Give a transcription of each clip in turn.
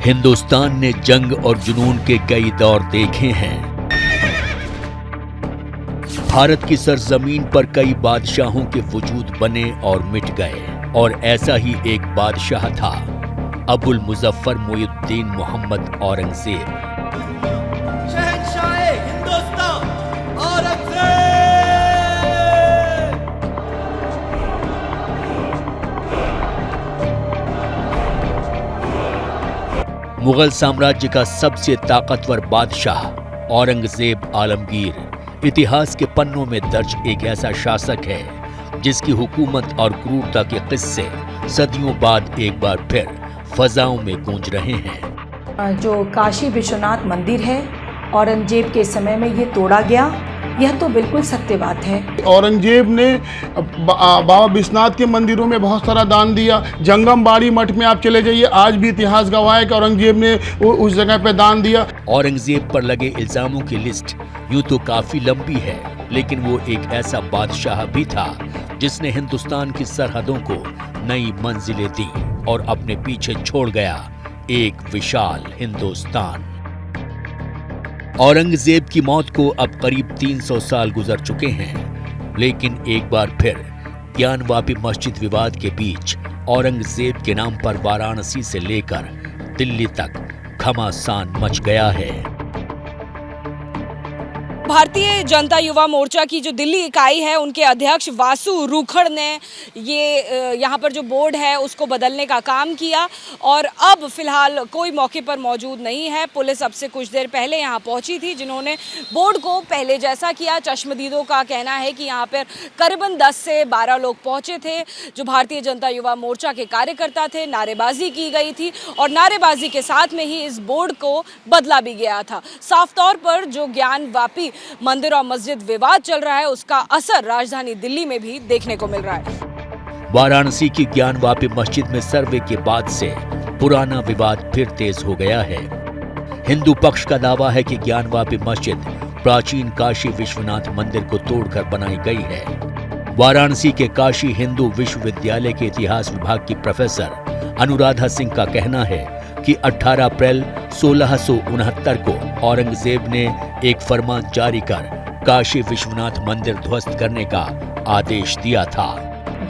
हिंदुस्तान ने जंग और जुनून के कई दौर देखे हैं। भारत की सरजमीन पर कई बादशाहों के वजूद बने और मिट गए, और ऐसा ही एक बादशाह था अबुल मुजफ्फर मुइनुद्दीन मोहम्मद औरंगजेब। शहंशाह हिंदुस्तान औरंगजेब। मुगल साम्राज्य का सबसे ताकतवर बादशाह औरंगजेब आलमगीर इतिहास के पन्नों में दर्ज एक ऐसा शासक है जिसकी हुकूमत और क्रूरता के किस्से सदियों बाद एक बार फिर फजाओं में गूंज रहे हैं। जो काशी विश्वनाथ मंदिर है, औरंगजेब के समय में ये तोड़ा गया, यह तो बिल्कुल सत्य बात है। औरंगजेब ने बाबा विश्वनाथ के मंदिरों में बहुत सारा दान दिया। जंगम बाड़ी मठ में आप चले जाइए, आज भी इतिहास गवाह है कि औरंगजेब ने उस जगह पे दान दिया। औरंगजेब पर लगे इल्जामों की लिस्ट यूं तो काफी लंबी है, लेकिन वो एक ऐसा बादशाह भी था जिसने हिंदुस्तान की सरहदों को नई मंजिलें दी और अपने पीछे छोड़ गया एक विशाल हिंदुस्तान। औरंगजेब की मौत को अब करीब 300 साल गुजर चुके हैं, लेकिन एक बार फिर ज्ञानवापी मस्जिद विवाद के बीच औरंगजेब के नाम पर वाराणसी से लेकर दिल्ली तक घमासान मच गया है। भारतीय जनता युवा मोर्चा की जो दिल्ली इकाई है, उनके अध्यक्ष वासु रूखड़ ने ये यहाँ पर जो बोर्ड है उसको बदलने का काम किया, और अब फिलहाल कोई मौके पर मौजूद नहीं है। पुलिस अब से कुछ देर पहले यहाँ पहुँची थी, जिन्होंने बोर्ड को पहले जैसा किया। चश्मदीदों का कहना है कि यहाँ पर करीबन 10 से 12 लोग पहुँचे थे, जो भारतीय जनता युवा मोर्चा के कार्यकर्ता थे। नारेबाजी की गई थी और नारेबाजी के साथ में ही इस बोर्ड को बदला भी गया था। साफ तौर पर जो ज्ञानवापी मंदिर और मस्जिद विवाद चल रहा है, उसका असर राजधानी दिल्ली में भी देखने को मिल रहा है। वाराणसी की ज्ञानवापी मस्जिद में सर्वे के बाद से पुराना विवाद फिर तेज हो गया है। हिंदू पक्ष का दावा है कि ज्ञानवापी मस्जिद प्राचीन काशी विश्वनाथ मंदिर को तोड़कर बनाई गई है। वाराणसी के काशी हिंदू विश्वविद्यालय के इतिहास विभाग की प्रोफेसर अनुराधा सिंह का कहना है कि 18 अप्रैल 1669 को औरंगजेब ने एक फरमान जारी कर काशी विश्वनाथ मंदिर ध्वस्त करने का आदेश दिया था।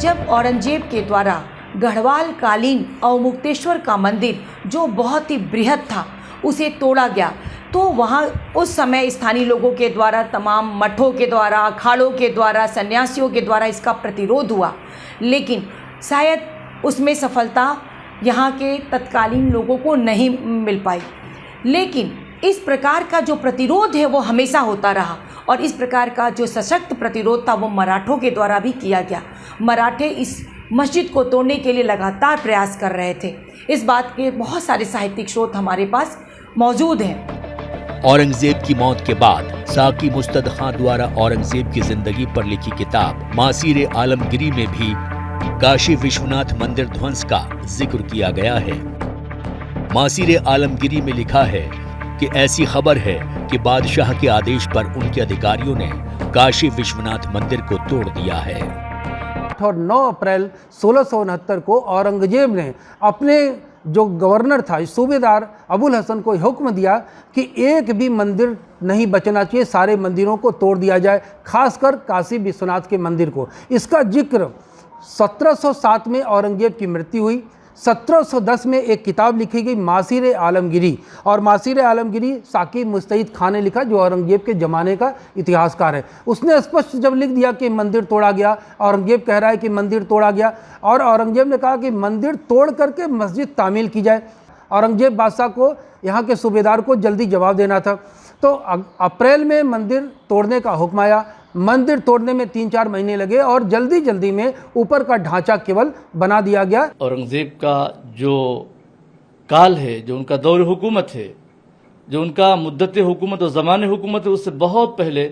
जब औरंगजेब के द्वारा गढ़वाल कालीन अवमुक्तेश्वर का मंदिर, जो बहुत ही बृहद था, उसे तोड़ा गया, तो वहाँ उस समय स्थानीय लोगों के द्वारा, तमाम मठों के द्वारा, अखाड़ों के द्वारा, सन्यासियों के द्वारा इसका प्रतिरोध हुआ, लेकिन शायद उसमें सफलता यहाँ के तत्कालीन लोगों को नहीं मिल पाई। लेकिन इस प्रकार का जो प्रतिरोध है वो हमेशा होता रहा, और इस प्रकार का जो सशक्त प्रतिरोध था वो मराठों के द्वारा भी किया गया। मराठे इस मस्जिद को तोड़ने के लिए लगातार प्रयास कर रहे थे। इस बात के बहुत सारे साहित्यिक स्रोत हमारे पास मौजूद हैं। औरंगजेब की मौत के बाद साकी मुस्तद खां द्वारा औरंगजेब की जिंदगी पर लिखी किताब मासीर आलमगिरी में भी काशी विश्वनाथ मंदिर ध्वंस का जिक्र किया गया है। मासीर आलमगिरी में लिखा है कि ऐसी खबर है कि बादशाह के आदेश पर उनके अधिकारियों ने काशी विश्वनाथ मंदिर को तोड़ दिया है। और 9 अप्रैल 1669 को औरंगजेब ने अपने जो गवर्नर था, सूबेदार अबुल हसन को हुक्म दिया कि एक भी मंदिर नहीं बचना चाहिए, सारे मंदिरों को तोड़ दिया जाए, खासकर काशी विश्वनाथ के मंदिर को। इसका जिक्र 1707 में औरंगजेब की मृत्यु हुई। 1710 में एक किताब लिखी गई मासीर आलमगिरी, और मासीर आलमगिरी साकी मुस्तैद खां ने लिखा, जो औरंगजेब के ज़माने का इतिहासकार है। उसने स्पष्ट जब लिख दिया कि मंदिर तोड़ा गया, औरंगजेब कह रहा है कि मंदिर तोड़ा गया, और औरंगजेब ने कहा कि मंदिर तोड़ करके मस्जिद तामील की जाए। औरंगजेब बादशाह को, यहाँ के सूबेदार को जल्दी जवाब देना था, तो अप्रैल में मंदिर तोड़ने का हुक्म आया। मंदिर तोड़ने में 3-4 महीने लगे और जल्दी जल्दी में ऊपर का ढांचा केवल बना दिया गया। औरंगजेब का जो काल है, जो उनका दौर हुकूमत है, जो उनका मुद्दत हुकूमत और ज़माने हुकूमत है, उससे बहुत पहले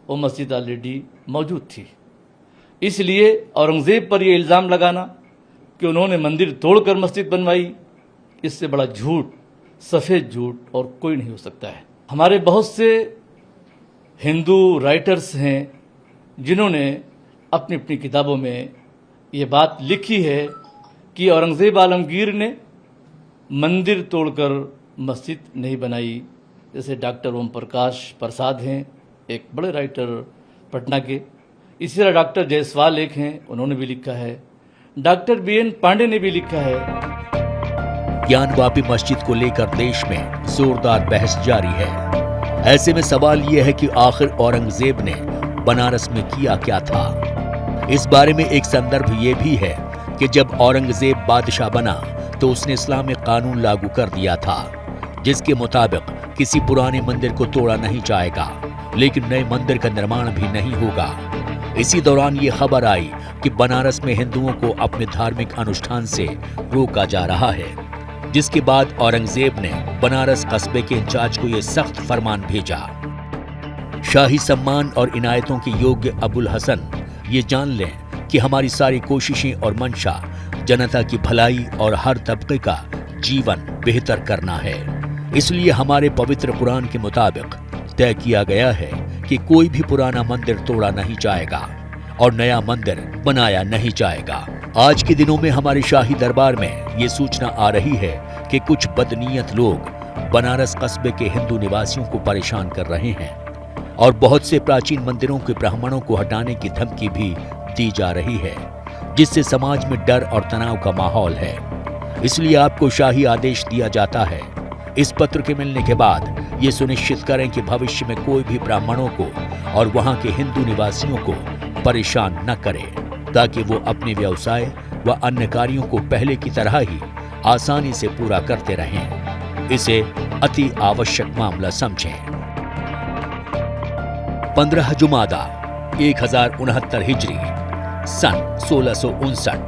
वो मस्जिद ऑलरेडी मौजूद थी। इसलिए औरंगजेब पर ये इल्ज़ाम लगाना कि उन्होंने मंदिर तोड़कर मस्जिद बनवाई, इससे बड़ा झूठ, सफ़ेद झूठ और कोई नहीं हो सकता है। हमारे बहुत से हिंदू राइटर्स हैं जिन्होंने अपनी अपनी किताबों में ये बात लिखी है कि औरंगजेब आलमगीर ने मंदिर तोड़कर मस्जिद नहीं बनाई। जैसे डॉक्टर ओम प्रकाश प्रसाद हैं, एक बड़े राइटर पटना के, इसी तरह डॉक्टर जायसवाल एक हैं, उन्होंने भी लिखा है, डॉक्टर बीएन पांडे ने भी लिखा है। ज्ञानवापी मस्जिद को लेकर देश में जोरदार बहस जारी है। ऐसे में सवाल यह है कि आखिर औरंगजेब ने बनारस में किया क्या था। इस बारे में एक संदर्भ ये भी है कि जब औरंगजेब बादशाह बना तो उसने इस्लामिक कानून लागू कर दिया था, जिसके मुताबिक किसी पुराने मंदिर को तोड़ा नहीं जाएगा, लेकिन नए मंदिर का निर्माण भी नहीं होगा। इसी दौरान ये खबर आई कि बनारस में हिंदुओं को अपने धार्मिक अनुष्ठान से रोका जा रहा है, जिसके बाद औरंगजेब ने बनारस कस्बे के इंचार्ज को यह सख्त फरमान भेजा। शाही सम्मान और इनायतों के योग्य अबुल हसन ये जान लें कि हमारी सारी कोशिशें और मंशा जनता की भलाई और हर तबके का जीवन बेहतर करना है। इसलिए हमारे पवित्र कुरान के मुताबिक तय किया गया है कि कोई भी पुराना मंदिर तोड़ा नहीं जाएगा और नया मंदिर बनाया नहीं जाएगा। आज के दिनों में हमारे शाही दरबार में ये सूचना आ रही है कि कुछ बदनीयत लोग बनारस कस्बे के हिंदू निवासियों को परेशान कर रहे हैं और बहुत से प्राचीन मंदिरों के ब्राह्मणों को हटाने की धमकी भी दी जा रही है, जिससे समाज में डर और तनाव का माहौल है। इसलिए आपको शाही आदेश दिया जाता है, इस पत्र के मिलने के बाद ये सुनिश्चित करें कि भविष्य में कोई भी ब्राह्मणों को और वहां के हिंदू निवासियों को परेशान न करे, ताकि वो अपने व्यवसाय व अन्य कार्यों को पहले की तरह ही आसानी से पूरा करते रहें। इसे अति आवश्यक मामला समझें। 15 जुमादा 1069 हिजरी सन 1659।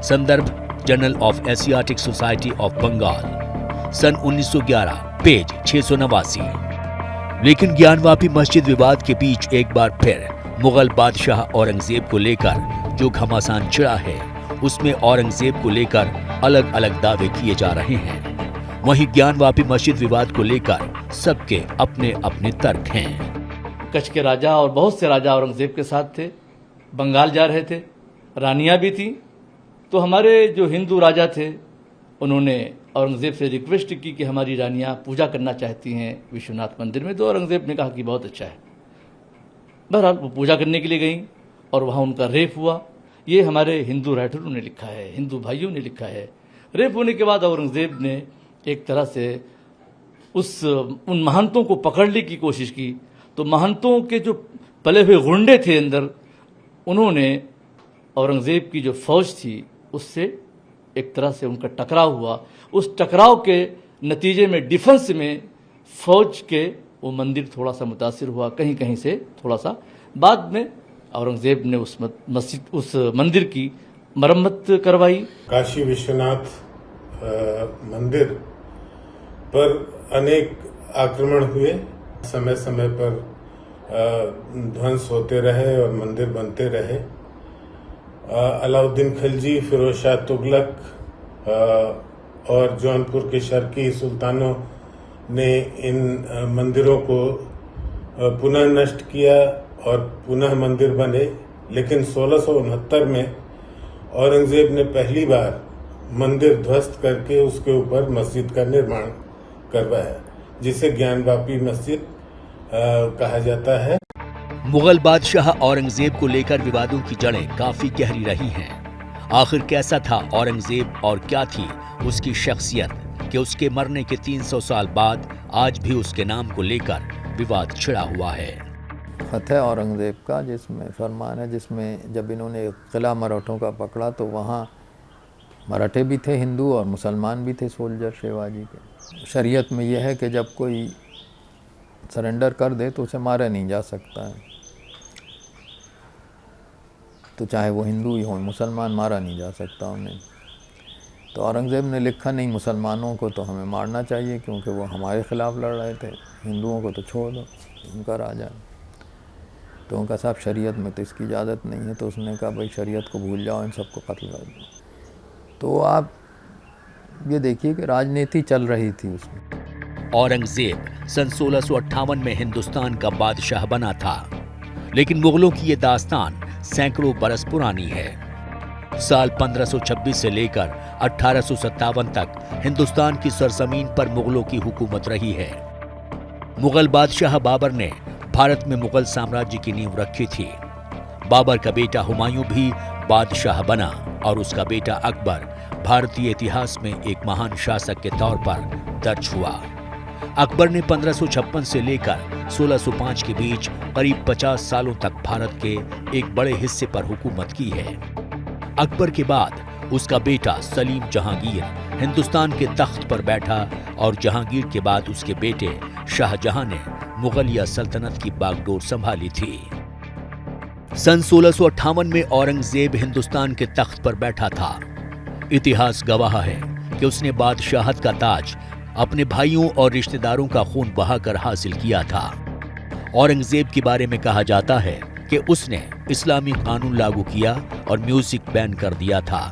संदर्भ journal of Asiatic society of Bengal सन 1911 पेज 689। लेकिन ज्ञानवापी मस्जिद विवाद के बीच एक बार फिर मुगल बादशाह औरंगजेब को लेकर जो घमासान छिड़ा है, उसमें औरंगजेब को लेकर अलग अलग दावे किए जा रहे हैं। वहीं ज्ञानवापी मस्जिद विवाद को लेकर सबके अपने अपने तर्क हैं। कच्छ के राजा और बहुत से राजा औरंगजेब के साथ थे, बंगाल जा रहे थे, रानियां भी थीं। तो हमारे जो हिंदू राजा थे, उन्होंने औरंगजेब से रिक्वेस्ट की कि हमारी रानियां पूजा करना चाहती हैं विश्वनाथ मंदिर में। तो औरंगजेब ने कहा कि बहुत अच्छा है। बहरहाल वो पूजा करने के लिए गई और वहाँ उनका रेप हुआ। ये हमारे हिंदू राइटरों ने लिखा है, हिंदू भाइयों ने लिखा है। रेप होने के बाद औरंगजेब ने एक तरह से उन महंतों को पकड़ने की कोशिश की। तो महंतों के जो पले हुए गुंडे थे अंदर, उन्होंने औरंगजेब की जो फौज थी उससे एक तरह से उनका टकराव हुआ। उस टकराव के नतीजे में डिफेंस में फौज के वो मंदिर थोड़ा सा मुतासिर हुआ, कहीं कहीं से थोड़ा सा। बाद में औरंगजेब ने उस मंदिर की मरम्मत करवाई। काशी विश्वनाथ मंदिर पर अनेक आक्रमण हुए, समय समय पर ध्वंस होते रहे और मंदिर बनते रहे। अलाउद्दीन खिलजी, फिरोज शाह तुगलक और जौनपुर के शर्की सुल्तानों ने इन मंदिरों को पुनः नष्ट किया और पुनः मंदिर बने। लेकिन 1669 में औरंगजेब ने पहली बार मंदिर ध्वस्त करके उसके ऊपर मस्जिद का निर्माण करवाया, जिसे ज्ञानवापी मस्जिद कहा जाता है। मुगल बादशाह औरंगजेब को लेकर विवादों की जड़ें काफी गहरी रही हैं। आखिर कैसा था औरंगजेब और क्या थी उसकी शख्सियत कि उसके मरने के 300 साल बाद आज भी उसके नाम को लेकर विवाद छिड़ा हुआ है। खत है औरंगजेब का, जिसमें फरमान है, जिसमें जब इन्होंने किला मराठों का पकड़ा तो वहाँ मराठे भी थे हिंदू और मुसलमान भी थे सोल्जर शिवाजी के। शरीयत में यह है कि जब कोई सरेंडर कर दे तो उसे मारा नहीं जा सकता है, तो चाहे वो हिंदू ही हो मुसलमान, मारा नहीं जा सकता उन्हें। तो औरंगजेब ने लिखा नहीं, मुसलमानों को तो हमें मारना चाहिए क्योंकि वो हमारे खिलाफ लड़ रहे थे, हिंदुओं को तो छोड़ दो, उनका राजा है। तो उनका साहब शरीयत में तो इसकी इजाज़त नहीं है। तो उसने कहा भाई शरीयत को भूल जाओ, इन सबको कत्ल कर दो। तो आप ये देखिए कि राजनीति चल रही थी उसमें। औरंगजेब सन 1658 में हिंदुस्तान का बादशाह बना था, लेकिन मुगलों की ये दास्तान सैकड़ों बरस पुरानी है। साल 1526 से लेकर 1857 तक हिंदुस्तान की सरजमीन पर मुगलों की हुकूमत रही है। मुगल बादशाह बाबर ने भारत में मुगल साम्राज्य की नींव रखी थी। बाबर का बेटा हुमायूं भी बादशाह बना और उसका बेटा अकबर भारतीय इतिहास में एक महान शासक के तौर पर दर्ज हुआ। अकबर ने 1556 से लेकर 1605 के बीच करीब 50 सालों तक भारत के एक बड़े हिस्से पर हुकूमत की है। अकबर के बाद उसका बेटा सलीम जहांगीर हिंदुस्तान के तख्त पर बैठा और जहांगीर के बाद उसके बेटे शाहजहां ने मुगलिया सल्तनत की बागडोर संभाली थी। सन 1658 में औरंगजेब हिंदुस्तान के तख्त पर बैठा था। इतिहास गवाह है कि उसने बादशाहत का ताज अपने भाइयों और रिश्तेदारों का खून बहाकर हासिल किया था। औरंगजेब के बारे में कहा जाता है कि उसने इस्लामी कानून लागू किया और म्यूजिक बैन कर दिया था।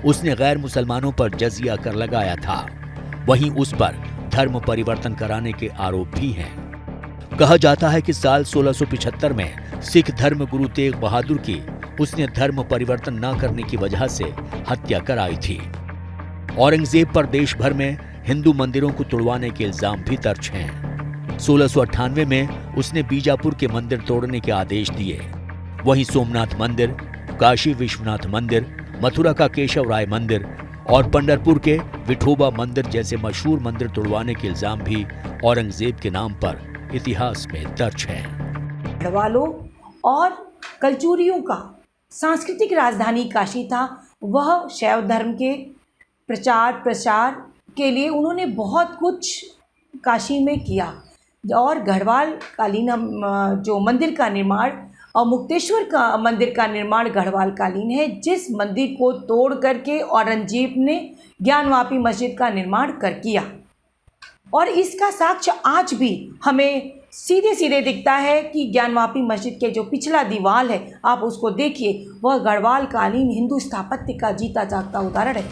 उसने गैर मुसलमानों पर जजिया कर लगाया था। वहीं उस पर धर्म परिवर्तन कराने के आरोप भी हैं। कहा जाता है कि साल 1675 में सिख धर्म गुरु तेग बहादुर की उसने धर्म परिवर्तन न करने की वजह से हत्या कराई थी। औरंगजेब पर देश भर में हिंदू मंदिरों को तोड़वाने के इल्जाम भी दर्ज हैं। 1698 में उसने बीजापुर के मंदिर तोड़ने के आदेश दिए। वहीं सोमनाथ मंदिर, काशी विश्वनाथ मंदिर, मथुरा का केशव राय मंदिर और पंढरपुर के विठोबा मंदिर जैसे मशहूर मंदिर तोड़वाने के इल्जाम भी औरंगजेब के नाम पर इतिहास में दर्ज है। गढ़वालों और कलचुरियों का सांस्कृतिक राजधानी काशी था। वह शैव धर्म के प्रचार प्रसार के लिए उन्होंने बहुत कुछ काशी में किया और गढ़वाल कालीन जो मंदिर का निर्माण और मुक्तेश्वर का मंदिर का निर्माण गढ़वाल कालीन है, जिस मंदिर को तोड़ करके औरंगजेब ने ज्ञानवापी मस्जिद का निर्माण कर किया। और इसका साक्ष्य आज भी हमें सीधे सीधे दिखता है कि ज्ञानवापी मस्जिद के जो पिछला दीवार है, आप उसको देखिए, वह गढ़वाल कालीन हिंदू स्थापत्य का जीता जागता उदाहरण है।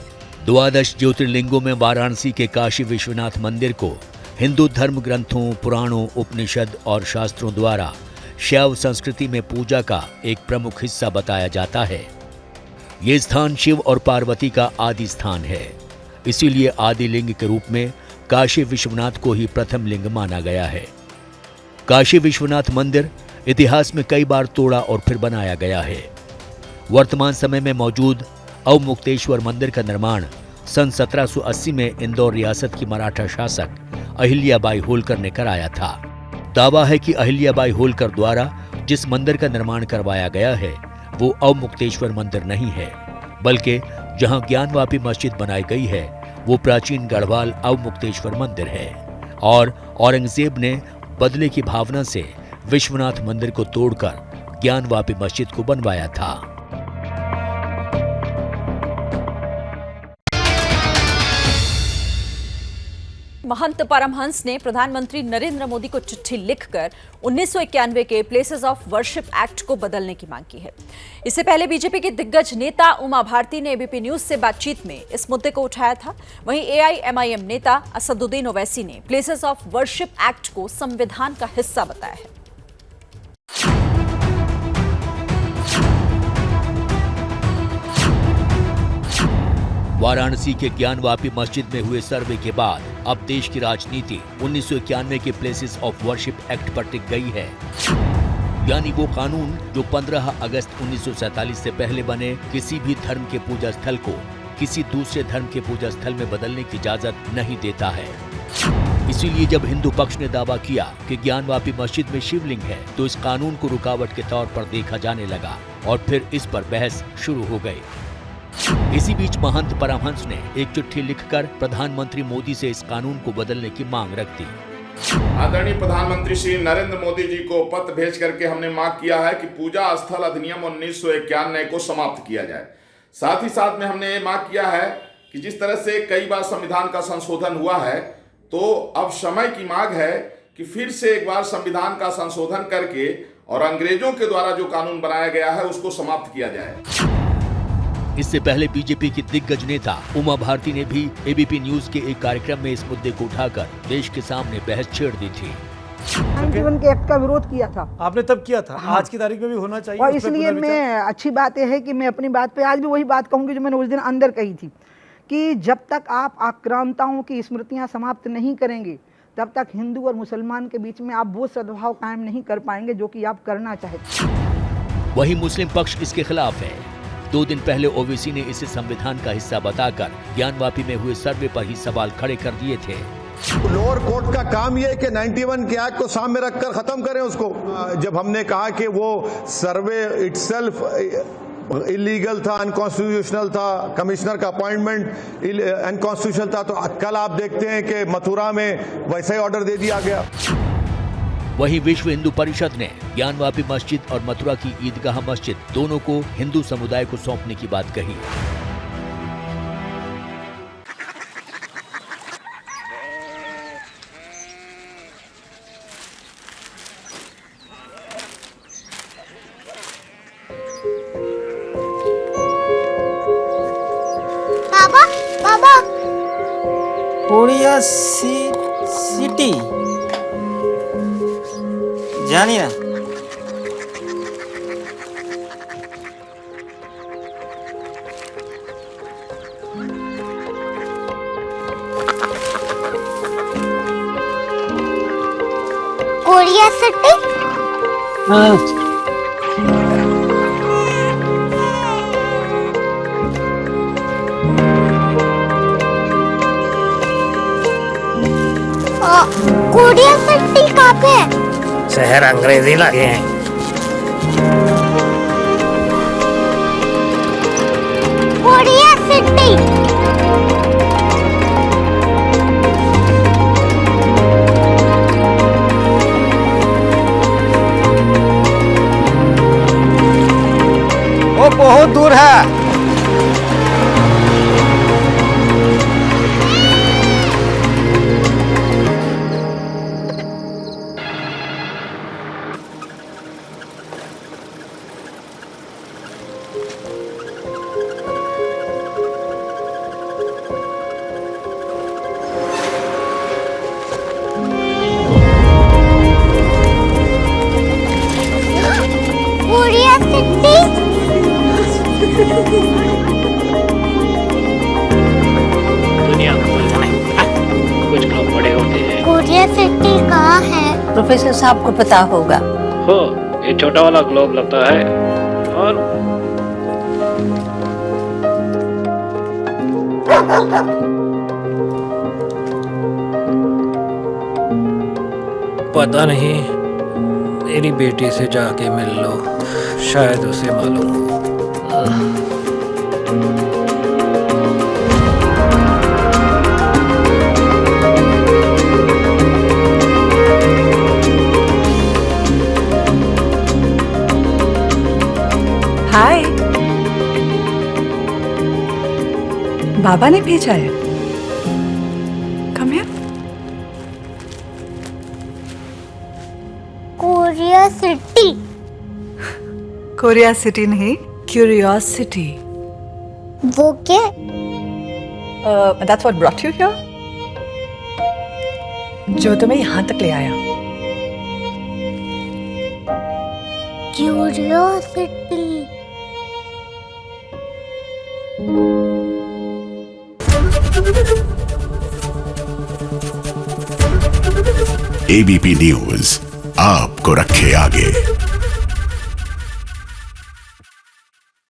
12 ज्योतिर्लिंगों में वाराणसी के काशी विश्वनाथ मंदिर को हिंदू धर्म ग्रंथों, पुराणों, उपनिषद और शास्त्रों द्वारा शैव संस्कृति में पूजा का एक प्रमुख हिस्सा बताया जाता है। ये स्थान शिव और पार्वती का आदि स्थान है। इसीलिए आदि लिंग के रूप में काशी विश्वनाथ को ही प्रथम लिंग माना गया है। काशी विश्वनाथ मंदिर इतिहास में कई बार तोड़ा और फिर बनाया गया है। वर्तमान समय में मौजूद अवमुक्तेश्वर मंदिर का निर्माण सन 1780 में इंदौर रियासत की मराठा शासक अहिल्याबाई होलकर ने कराया था। दावा है कि अहिल्याबाई होलकर द्वारा जिस मंदिर का निर्माण करवाया गया है वो अवमुक्तेश्वर मंदिर नहीं है, बल्कि जहां ज्ञानवापी मस्जिद बनाई गई है वो प्राचीन गढ़वाल अवमुक्तेश्वर मंदिर है। और औरंगजेब ने बदले की भावना से विश्वनाथ मंदिर को तोड़कर ज्ञानवापी मस्जिद को बनवाया था। महंत परमहंस ने प्रधानमंत्री नरेंद्र मोदी को चिट्ठी लिखकर 1991 के प्लेसेस ऑफ वर्शिप एक्ट को बदलने की मांग की है। इससे पहले बीजेपी के दिग्गज नेता उमा भारती ने एबीपी न्यूज से बातचीत में इस मुद्दे को उठाया था। वहीं एआईएमआईएम नेता असदुद्दीन ओवैसी ने प्लेसेस ऑफ वर्शिप एक्ट को संविधान का हिस्सा बताया है। वाराणसी के ज्ञानवापी मस्जिद में हुए सर्वे के बाद अब देश की राजनीति 1991 के प्लेसेस ऑफ वर्शिप एक्ट पर टिक गई है। यानी वो कानून जो 15 अगस्त 1947 से पहले बने किसी भी धर्म के पूजा स्थल को किसी दूसरे धर्म के पूजा स्थल में बदलने की इजाजत नहीं देता है। इसीलिए जब हिंदू पक्ष ने दावा किया कि ज्ञानवापी मस्जिद में शिवलिंग है तो इस कानून को रुकावट के तौर पर देखा जाने लगा और फिर इस पर बहस शुरू हो गई। इसी बीच महंत परमहंस ने एक चिट्ठी लिखकर प्रधानमंत्री मोदी से इस कानून को बदलने की मांग रख दी। आदरणीय प्रधानमंत्री श्री नरेंद्र मोदी जी को पत्र भेज करके हमने मांग किया है कि पूजा स्थल अधिनियम 1991 को समाप्त किया जाए। साथ ही साथ में हमने ये मांग किया है कि जिस तरह से कई बार संविधान का संशोधन हुआ है तो अब समय की मांग है कि फिर से एक बार संविधान का संशोधन करके और अंग्रेजों के द्वारा जो कानून बनाया गया है उसको समाप्त किया जाए। इससे पहले बीजेपी की दिग्गज नेता उमा भारती ने भी एबीपी न्यूज के एक कार्यक्रम में इस मुद्दे को उठाकर देश के सामने बहस छेड़ दी थी। 91 के एक्ट का विरोध किया था। आपने तब किया था, आज की तारीख में भी होना चाहिए। और इसलिए मैं अच्छी बात यह है कि मैं अपनी बात पे आज भी वही बात कहूँगी जो मैंने उस दिन अंदर कही थी कि जब तक आप आक्रांताओं की स्मृतियाँ समाप्त नहीं करेंगे तब तक हिंदू और मुसलमान के बीच में आप वो सद्भाव कायम नहीं कर पाएंगे जो कि आप करना चाहते हैं। वहीं मुस्लिम पक्ष इसके खिलाफ है। 2 दिन पहले ओवैसी ने इसे संविधान का हिस्सा बताकर ज्ञानवापी में हुए सर्वे पर ही सवाल खड़े कर दिए थे। लोअर कोर्ट का काम यह है कि 91 के एक्ट को सामने रखकर खत्म करें उसको। जब हमने कहा कि वो सर्वे इटसेल्फ इलीगल था, अनकॉन्स्टिट्यूशनल था, कमिश्नर का अपॉइंटमेंट अनकॉन्स्टिट्यूशनल था, तो कल आप देखते हैं कि मथुरा में वैसा ही ऑर्डर दे दिया गया। वहीं विश्व हिंदू परिषद ने ज्ञानवापी मस्जिद और मथुरा की ईदगाह मस्जिद दोनों को हिंदू समुदाय को सौंपने की बात कही। बाबा बाबा कोरिया सिटी जानिए कोरिया सिटी। कोरिया सिटी कहाँ पे है? शहर अंग्रेजी लगे हैं। Korea city. वो बहुत दूर है। Korea city. दुनिया कुछ लोग बड़े होते हैं। कोरिया सिटी कहाँ है? प्रोफेसर साहब को पता होगा। हो ये छोटा वाला ग्लोब लगता है और पता नहीं, मेरी बेटी से जाके मिल लो, शायद उसे मालूम हो। हाय, बाबा ने भेजा है। Come here. Korea city. Korea city नहीं, क्यूरियोसिटी। वो क्या? That's what brought you here? जो तुम्हें यहाँ तक ले आया। क्यूरियोसिटी। ABP न्यूज आपको रखे आगे।